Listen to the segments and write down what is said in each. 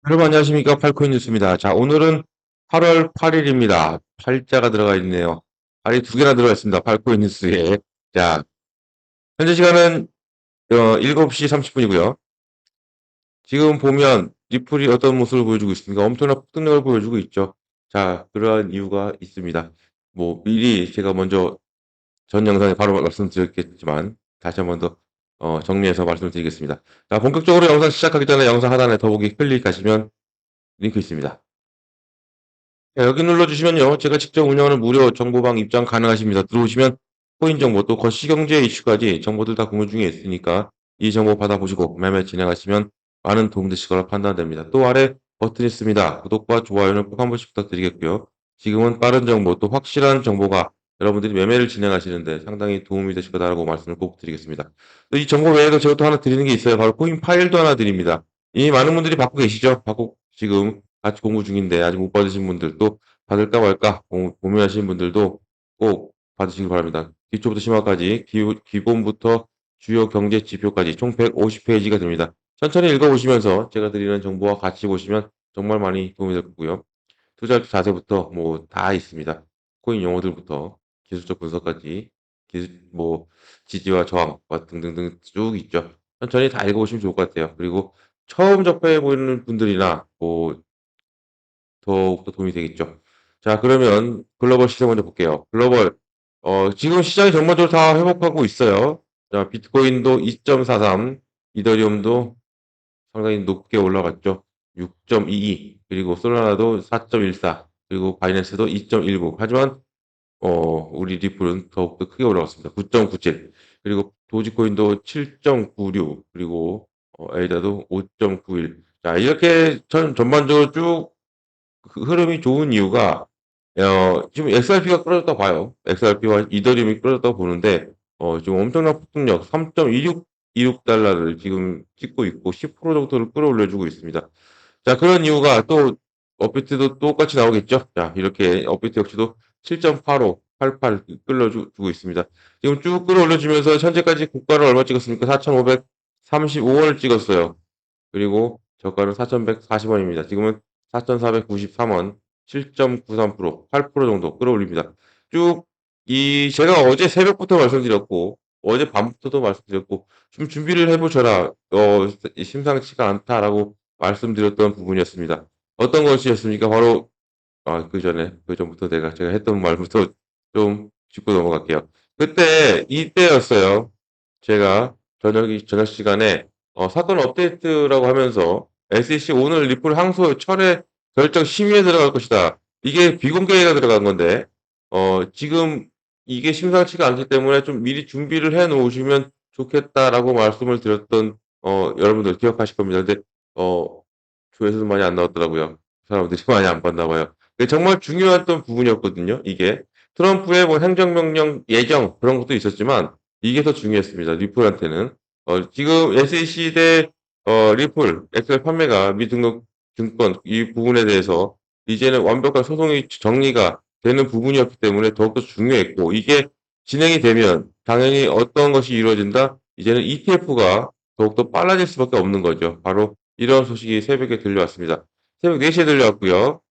여러분 안녕하십니까? 팔코인 뉴스입니다. 자, 오늘은 8월 8일입니다. 팔자가 들어가 있네요. 팔이 두 개나 들어가 있습니다. 팔코인 뉴스에. 자, 현재 시간은 7시 30분이고요. 지금 보면 리플이 어떤 모습을 보여주고 있습니까? 엄청난 폭등력을 보여주고 있죠. 자, 그러한 이유가 있습니다. 뭐 미리 제가 먼저 전 영상에 바로 말씀드렸겠지만 다시 한 번 더 정리해서 말씀을 드리겠습니다. 자, 본격적으로 영상 시작하기 전에 영상 하단에 더보기 클릭하시면 링크 있습니다. 자, 여기 눌러주시면요. 제가 직접 운영하는 무료 정보방 입장 가능하십니다. 들어오시면 코인 정보 또 거시경제 이슈까지 정보들 다 공유 중에 있으니까 이 정보 받아보시고 매매 진행하시면 많은 도움 되실 거라 판단됩니다. 또 아래 버튼 있습니다. 구독과 좋아요는 꼭 한 번씩 부탁드리겠고요. 지금은 빠른 정보 또 확실한 정보가 여러분들이 매매를 진행하시는데 상당히 도움이 되실 거다라고 말씀을 꼭 드리겠습니다. 또 이 정보 외에도 제가 또 하나 드리는 게 있어요. 바로 코인 파일도 하나 드립니다. 이미 많은 분들이 받고 계시죠? 받고 지금 같이 공부 중인데 아직 못 받으신 분들 또 받을까 말까 고민하시는 분들도 꼭 받으시기 바랍니다. 기초부터 심화까지 기본부터 주요 경제 지표까지 총 150페이지가 됩니다. 천천히 읽어보시면서 제가 드리는 정보와 같이 보시면 정말 많이 도움이 될 거고요. 투자 자세부터 뭐 다 있습니다. 코인 용어들부터 기술적 분석까지 뭐 지지와 저항 등등등 쭉 있죠. 천천히 다 읽어보시면 좋을 것 같아요. 그리고 처음 접해 보는 분들이나 뭐 더욱더 도움이 되겠죠. 자, 그러면 글로벌 시세 먼저 볼게요. 글로벌 지금 시장이 전반적으로 다 회복하고 있어요. 자, 비트코인도 2.43, 이더리움도 상당히 높게 올라갔죠. 6.22, 그리고 솔라나도 4.14, 그리고 바이낸스도 2.19. 하지만 우리 리플은 더욱더 크게 올라갔습니다. 9.97. 그리고 도지코인도 7.96, 그리고 에이다도 5.91. 자, 이렇게 전반적으로 쭉 흐름이 좋은 이유가 지금 XRP가 끌어졌다고 봐요. XRP와 이더리움이 끌어졌다고 보는데 지금 엄청난 폭등력 3.26달러를 지금 찍고 있고 10% 정도를 끌어올려 주고 있습니다. 자, 그런 이유가 또 업비트도 똑같이 나오겠죠. 자, 이렇게 업비트 역시도 7.85, 88 끌어주고 있습니다. 지금 쭉 끌어올려 주면서 현재까지 고가를 얼마 찍었습니까? 4,535원을 찍었어요. 그리고 저가는 4,140원입니다. 지금은 4,493원, 7.93%, 8% 정도 끌어올립니다. 쭉 제가 어제 새벽부터 말씀드렸고 어제 밤부터도 말씀드렸고 좀 준비를 해 보셔라. 심상치가 않다라고 말씀드렸던 부분이었습니다. 어떤 것이었습니까? 바로 그전에 그전부터 제가 했던 말부터 좀 짚고 넘어갈게요. 그때 이때였어요. 제가 저녁 시간에 사건 업데이트라고 하면서 SEC 오늘 리플 항소 철회 결정 심의에 들어갈 것이다. 이게 비공개가 들어간 건데 지금 이게 심상치가 않기 때문에 좀 미리 준비를 해 놓으시면 좋겠다라고 말씀을 드렸던 여러분들 기억하실 겁니다. 근데 조회수도 많이 안 나왔더라고요. 사람들이 많이 안 봤나 봐요. 그게 정말 중요했던 부분이었거든요. 이게 트럼프의 뭐 행정명령 예정 그런 것도 있었지만 이게 더 중요했습니다. 리플한테는 지금 SEC 대 리플 엑셀 판매가 미등록 증권 이 부분에 대해서 이제는 완벽한 소송이 정리가 되는 부분이었기 때문에 더욱더 중요했고 이게 진행이 되면 당연히 어떤 것이 이루어진다? 이제는 ETF가 더욱더 빨라질 수밖에 없는 거죠. 바로 이런 소식이 새벽에 들려왔습니다. 새벽 4시에 들려왔고요.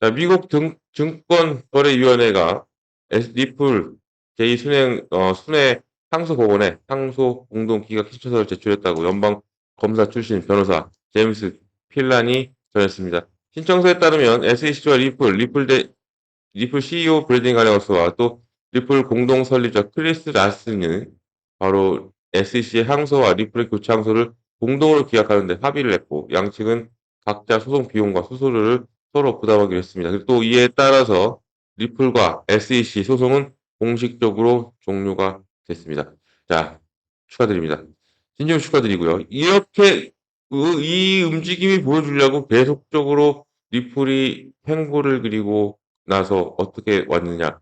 자, 미국 증권거래위원회가 리플 제2순행 순회 항소 법원에 항소 공동기각 신청서를 제출했다고 연방 검사 출신 변호사 제임스 필란이 전했습니다. 신청서에 따르면 SEC와 리플 CEO 브래딩 가레우스와 또 리플 공동 설립자 크리스 라스는 바로 SEC의 항소와 리플의 교체 항소를 공동으로 기약하는데 합의를 했고 양측은 각자 소송 비용과 수수료를 서로 부담하기로 했습니다. 그리고 또 이에 따라서 리플과 SEC 소송은 공식적으로 종료가 됐습니다. 자, 축하드립니다. 진심 축하드리고요. 이렇게 이 움직임이 보여주려고 계속적으로 리플이 횡보를 그리고 나서 어떻게 왔느냐.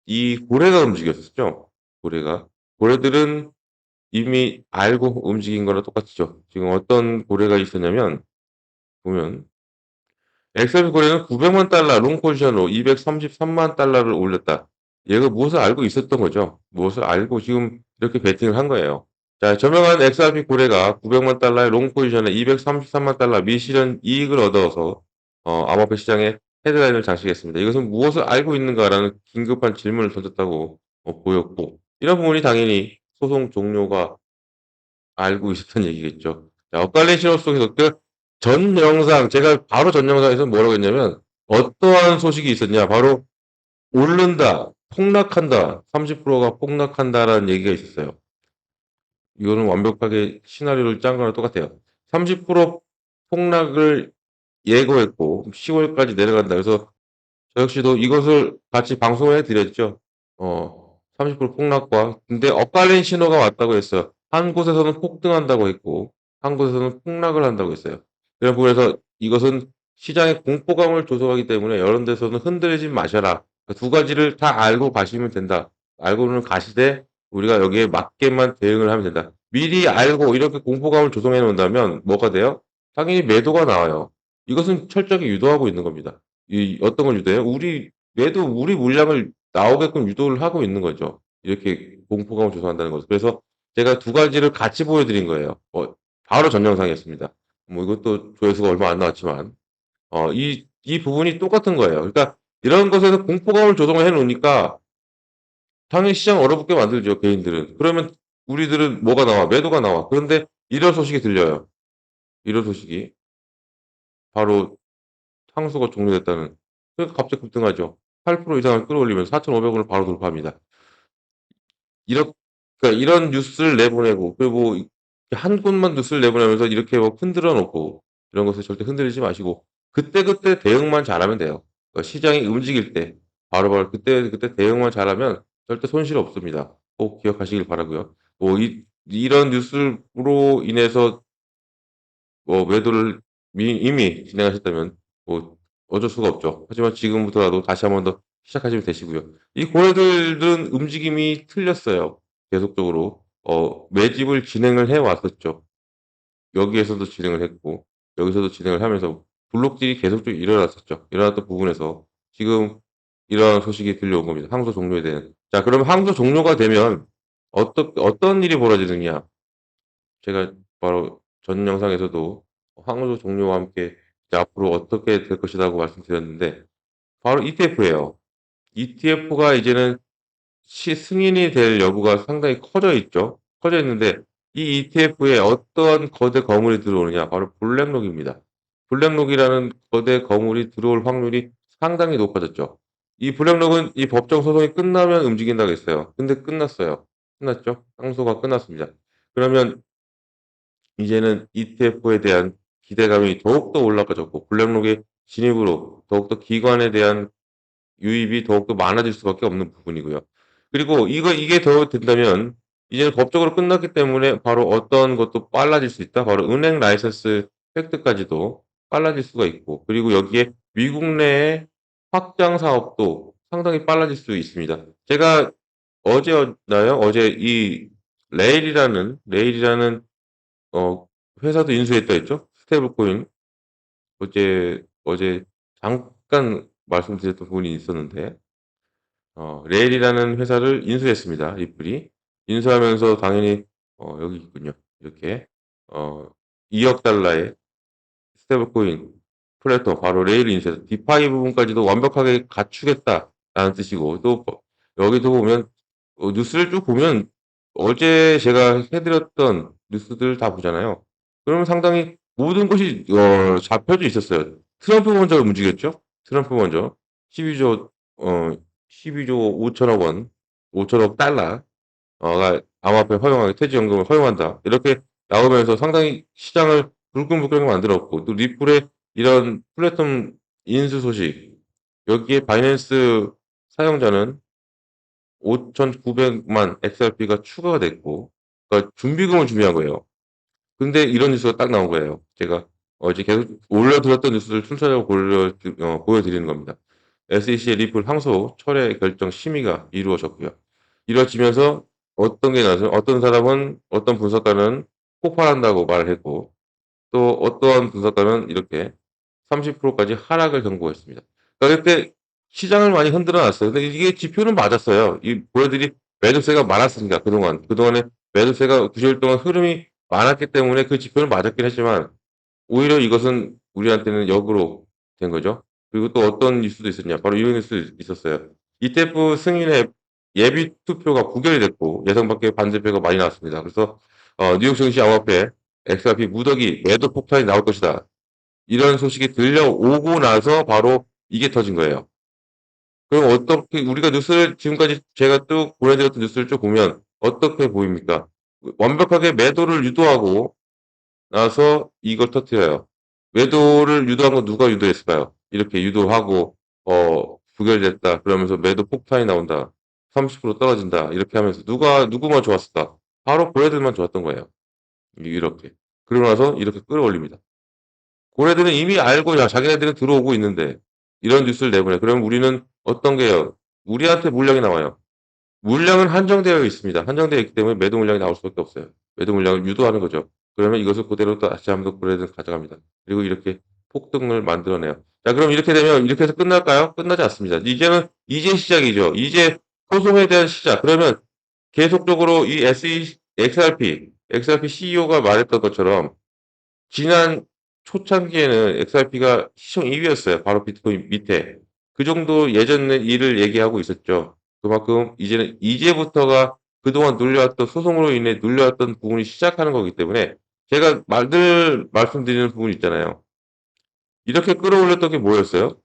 이 고래가 움직였었죠. 고래가. 고래들은 이미 알고 움직인 거랑 똑같죠. 지금 어떤 고래가 있었냐면 보면 엑셀 고래는 900만 달러 롱 포지션으로 233만 달러를 올렸다. 얘가 무엇을 알고 있었던 거죠. 무엇을 알고 지금 이렇게 베팅을 한 거예요. 자, 저명한 XRP 고래가 900만 달러의 롱 포지션에 233만 달러 미실현 이익을 얻어서 암호화폐 시장에 헤드라인을 장식했습니다. 이것은 무엇을 알고 있는가라는 긴급한 질문을 던졌다고 보였고, 이런 부분이 당연히 소송 종료가 알고 있었던 얘기겠죠. 자, 엇갈린 신호 속에서 전 영상, 제가 바로 전 영상에서 뭐라고 했냐면, 어떠한 소식이 있었냐, 바로 오른다, 폭락한다, 30%가 폭락한다라는 얘기가 있었어요. 이거는 완벽하게 시나리오를 짠 거랑 똑같아요. 30% 폭락을 예고했고 10월까지 내려간다. 그래서 저 역시도 이것을 같이 방송을 해드렸죠. 30% 폭락과 근데 엇갈린 신호가 왔다고 했어요. 한 곳에서는 폭등한다고 했고 한 곳에서는 폭락을 한다고 했어요. 그런 부분에서 이것은 시장의 공포감을 조성하기 때문에 여러 데서는 흔들리지 마셔라. 두 가지를 다 알고 가시면 된다. 알고는 가시되 우리가 여기에 맞게만 대응을 하면 된다. 미리 알고 이렇게 공포감을 조성해 놓는다면 뭐가 돼요? 당연히 매도가 나와요. 이것은 철저하게 유도하고 있는 겁니다. 어떤 걸 유도해요? 우리 물량을 나오게끔 유도를 하고 있는 거죠. 이렇게 공포감을 조성한다는 거죠. 그래서 제가 두 가지를 같이 보여드린 거예요. 바로 전 영상이었습니다. 뭐 이것도 조회수가 얼마 안 나왔지만, 이 부분이 똑같은 거예요. 그러니까 이런 것에서 공포감을 조성을 해 놓으니까 당연히 시장 얼어붙게 만들죠, 개인들은. 그러면 우리들은 뭐가 나와? 매도가 나와. 그런데 이런 소식이 들려요. 이런 소식이. 바로 상수가 종료됐다는. 그러니까 갑자기 급등하죠. 8% 이상을 끌어올리면서 4,500원을 바로 돌파합니다. 이렇 그러니까 이런 뉴스를 내보내고 그리고 한 곳만 뉴스를 내보내면서 이렇게 흔들어 놓고 이런 것을 절대 흔들리지 마시고 그때그때 대응만 잘하면 돼요. 그러니까 시장이 움직일 때 바로바로 그때그때 대응만 잘하면 절대 손실 없습니다. 꼭 기억하시길 바라고요. 이런 뉴스로 인해서 매도를 이미 진행하셨다면 뭐 어쩔 수가 없죠. 하지만 지금부터라도 다시 한 번 더 시작하시면 되시고요. 이 고래들은 움직임이 틀렸어요. 계속적으로 매집을 진행을 해 왔었죠. 여기에서도 진행을 했고 여기서도 진행을 하면서 블록딜이 계속적으로 일어났었죠. 일어났던 부분에서 지금 이러한 소식이 들려온 겁니다. 항소 종료에 대한. 자, 그럼 항소 종료가 되면 어떤 일이 벌어지느냐? 제가 바로 전 영상에서도 항소 종료와 함께 이제 앞으로 어떻게 될 것이라고 말씀드렸는데 바로 ETF예요. ETF가 이제는 승인이 될 여부가 상당히 커져 있죠. 커져 있는데 이 ETF에 어떤 거대 거물이 들어오느냐 바로 블랙록입니다. 블랙록이라는 거대 거물이 들어올 확률이 상당히 높아졌죠. 이 블랙록은 이 법정 소송이 끝나면 움직인다고 했어요. 근데 끝났어요. 끝났죠? 항소가 끝났습니다. 그러면 이제는 ETF에 대한 기대감이 더욱더 올라가졌고 블랙록의 진입으로 더욱더 기관에 대한 유입이 더욱더 많아질 수밖에 없는 부분이고요. 그리고 이게 더 된다면 이제는 법적으로 끝났기 때문에 바로 어떤 것도 빨라질 수 있다. 바로 은행 라이선스 획득까지도 빨라질 수가 있고 그리고 여기에 미국 내의 확장 사업도 상당히 빨라질 수 있습니다. 제가 어제였나요? 어제 이 레일이라는 어, 회사도 인수했다 했죠? 스테이블 코인. 어제 잠깐 말씀드렸던 부분이 있었는데, 레일이라는 회사를 인수했습니다. 리플이. 인수하면서 당연히, 여기 있군요. 이렇게, 2억 달러의 스테이블 코인 플랫폼, 바로 레일을 인수해서 디파이 부분까지도 완벽하게 갖추겠다라는 뜻이고, 또, 여기도 보면, 뉴스를 쭉 보면, 어제 제가 해드렸던 뉴스들 다 보잖아요. 그러면 상당히 모든 것이 잡혀져 있었어요. 트럼프 먼저 움직였죠. 트럼프 먼저 12조 12조 5천억 원, 5천억 달러가 암호화폐 허용하게 퇴직연금을 허용한다. 이렇게 나오면서 상당히 시장을 불끈불끈하게 만들었고 또 리플의 이런 플랫폼 인수 소식 여기에 바이낸스 사용자는 5,900만 XRP가 추가가 됐고 그러니까 준비금을 준비한 거예요. 근데 이런 뉴스가 딱 나온 거예요. 제가 어제 계속 올려드렸던 뉴스를 순차적으로 보여드리는 겁니다. SEC의 리플 항소 철회 결정 심의가 이루어졌고요. 이루어지면서 어떤 게 나서 어떤 사람은 어떤 분석가는 폭발한다고 말을 했고 또 어떠한 분석가는 이렇게 30%까지 하락을 경고했습니다. 그러니까 그때 시장을 많이 흔들어 놨어요. 근데 이게 지표는 맞았어요. 이 보여드린 매도세가 많았으니까 그동안에 매도세가 90일 동안 흐름이 많았기 때문에 그 지표는 맞았긴 했지만 오히려 이것은 우리한테는 역으로 된 거죠. 그리고 또 어떤 뉴스도 있었냐. 바로 이런 뉴스 있었어요. ETF 승인의 예비 투표가 부결이 됐고 예상 밖의 반대표가 많이 나왔습니다. 그래서 뉴욕 증시 암호화폐 XRP 무더기 매도 폭탄이 나올 것이다. 이런 소식이 들려오고 나서 바로 이게 터진 거예요. 그럼 어떻게 우리가 뉴스를 지금까지 제가 쭉 보내드렸던 뉴스를 쭉 보면 어떻게 보입니까? 완벽하게 매도를 유도하고 나서 이걸 터뜨려요. 매도를 유도한 건 누가 유도했을까요? 이렇게 유도하고 부결됐다. 그러면서 매도 폭탄이 나온다. 30% 떨어진다. 이렇게 하면서 누구만 좋았을까? 바로 고래들만 좋았던 거예요. 이렇게. 그러고 나서 이렇게 끌어올립니다. 고래들은 이미 알고 자기네들은 들어오고 있는데 이런 뉴스를 내보내. 그러면 우리는 어떤 게요? 우리한테 물량이 나와요. 물량은 한정되어 있습니다. 한정되어 있기 때문에 매도 물량이 나올 수밖에 없어요. 매도 물량을 유도하는 거죠. 그러면 이것을 그대로 또 다시 한번 고래들은 가져갑니다. 그리고 이렇게 폭등을 만들어내요. 자, 그럼 이렇게 되면 이렇게 해서 끝날까요? 끝나지 않습니다. 이제 시작이죠. 이제 소송에 대한 시작. 그러면 계속적으로 이 XRP CEO가 말했던 것처럼 지난 초창기에는 XRP가 시총 2위였어요. 바로 비트코인 밑에. 그 정도 예전에 일을 얘기하고 있었죠. 그만큼 이제부터가 그동안 눌려왔던 소송으로 인해 눌려왔던 부분이 시작하는 거기 때문에 제가 늘 말씀드리는 부분 있잖아요. 이렇게 끌어올렸던 게 뭐였어요?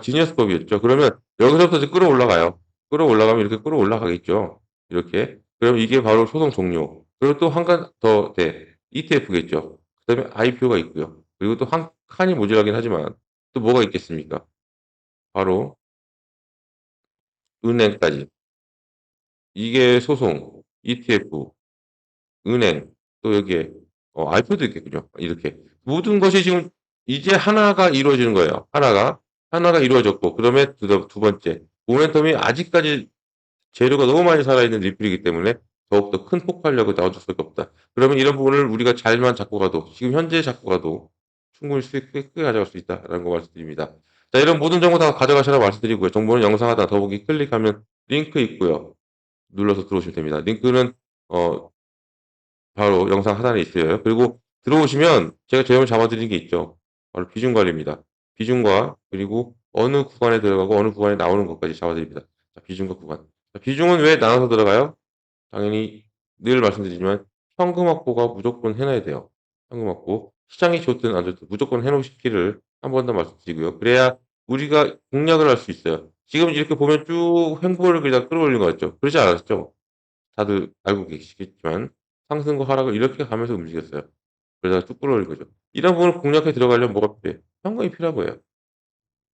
지니어스법이었죠. 그러면 여기서부터 이제 끌어올라가요. 끌어올라가면 이렇게 끌어올라가겠죠. 이렇게. 그럼 이게 바로 소송 종료. 그리고 또 한 칸 더 돼. ETF겠죠. 그 다음에 IPO가 있고요. 그리고 또 한 칸이 모자라긴 하지만 또 뭐가 있겠습니까? 바로 은행까지. 이게 소송, ETF, 은행, 또 여기에 IPO도 있겠군요. 이렇게. 모든 것이 지금 이제 하나가 이루어지는 거예요. 하나가 이루어졌고, 그다음에 두 번째. 모멘텀이 아직까지 재료가 너무 많이 살아있는 리플이기 때문에 더욱더 큰 폭발력을 나와줄 수밖에 없다. 그러면 이런 부분을 우리가 잘만 잡고 가도, 지금 현재 잡고 가도 충분히 수익 크게 가져갈 수 있다라는 거 말씀드립니다. 자, 이런 모든 정보 다 가져가시라고 말씀드리고요. 정보는 영상 하단 더보기 클릭하면 링크 있고요. 눌러서 들어오시면 됩니다. 링크는 어, 바로 영상 하단에 있어요. 그리고 들어오시면 제가 제일 먼저 잡아드리는 게 있죠. 바로 비중 관리입니다. 비중과 그리고 어느 구간에 들어가고 어느 구간에 나오는 것까지 잡아드립니다. 자, 비중과 구간. 자, 비중은 왜 나눠서 들어가요? 당연히 늘 말씀드리지만 현금 확보가 무조건 해놔야 돼요. 현금 확보. 시장이 좋든 안 좋든 무조건 해놓으시기를 한 번 더 말씀드리고요. 그래야 우리가 공략을 할 수 있어요. 지금 이렇게 보면 쭉 횡보를 그냥 끌어올린 거 같죠? 그러지 않았죠? 다들 알고 계시겠지만 상승과 하락을 이렇게 가면서 움직였어요. 그러다가 쭉 끌어올린 거죠. 이런 부분을 공략해 들어가려면 뭐가 필요해? 현금이 필요한 거예요.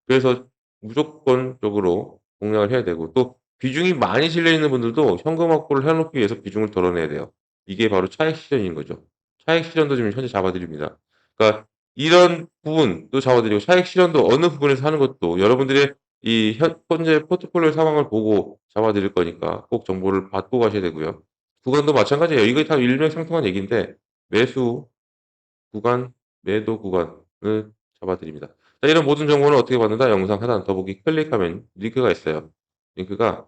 그래서 무조건적으로 공략을 해야 되고 또 비중이 많이 실려 있는 분들도 현금 확보를 해 놓기 위해서 비중을 덜어내야 돼요. 이게 바로 차익 실현인 거죠. 차익 실현도 지금 현재 잡아 드립니다. 그러니까 이런 부분도 잡아 드리고 차익 실현도 어느 부분에서 하는 것도 여러분들의 이 현재 포트폴리오 상황을 보고 잡아 드릴 거니까 꼭 정보를 받고 가셔야 되고요. 구간도 마찬가지예요. 이거 다 일맥상통한 얘기인데 매수 구간, 매도 구간을 잡아 드립니다. 자, 이런 모든 정보는 어떻게 받는다? 영상 하단 더보기 클릭하면 링크가 있어요. 링크가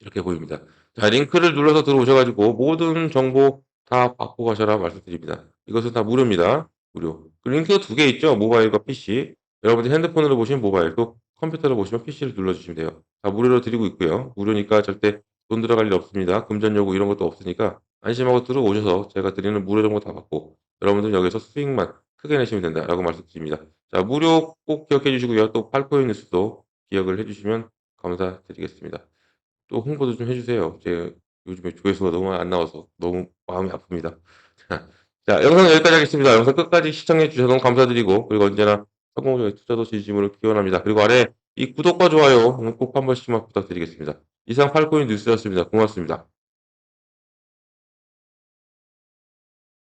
이렇게 보입니다. 자, 링크를 눌러서 들어오셔 가지고 모든 정보 다 받고 가셔라 말씀드립니다. 이것은 다 무료입니다. 무료. 그 링크 두 개 있죠? 모바일과 PC. 여러분들이 핸드폰으로 보시면 모바일, 또 컴퓨터로 보시면 PC를 눌러 주시면 돼요. 다 무료로 드리고 있고요. 무료니까 절대 돈 들어갈 일 없습니다. 금전 요구 이런 것도 없으니까 안심하고 들어오셔서 제가 드리는 무료 정보 다 받고 여러분들 여기서 수익만 크게 내시면 된다라고 말씀드립니다. 자, 무료 꼭 기억해 주시고요. 또 팔코인 뉴스도 기억을 해 주시면 감사드리겠습니다. 또 홍보도 좀 해주세요. 제 요즘에 조회수가 너무 안 나와서 너무 마음이 아픕니다. 자, 영상 여기까지 하겠습니다. 영상 끝까지 시청해 주셔서 너무 감사드리고 그리고 언제나 성공적인 투자도 진심으로 기원합니다. 그리고 아래 이 구독과 좋아요 꼭 한 번씩만 부탁드리겠습니다. 이상 팔코인 뉴스였습니다. 고맙습니다.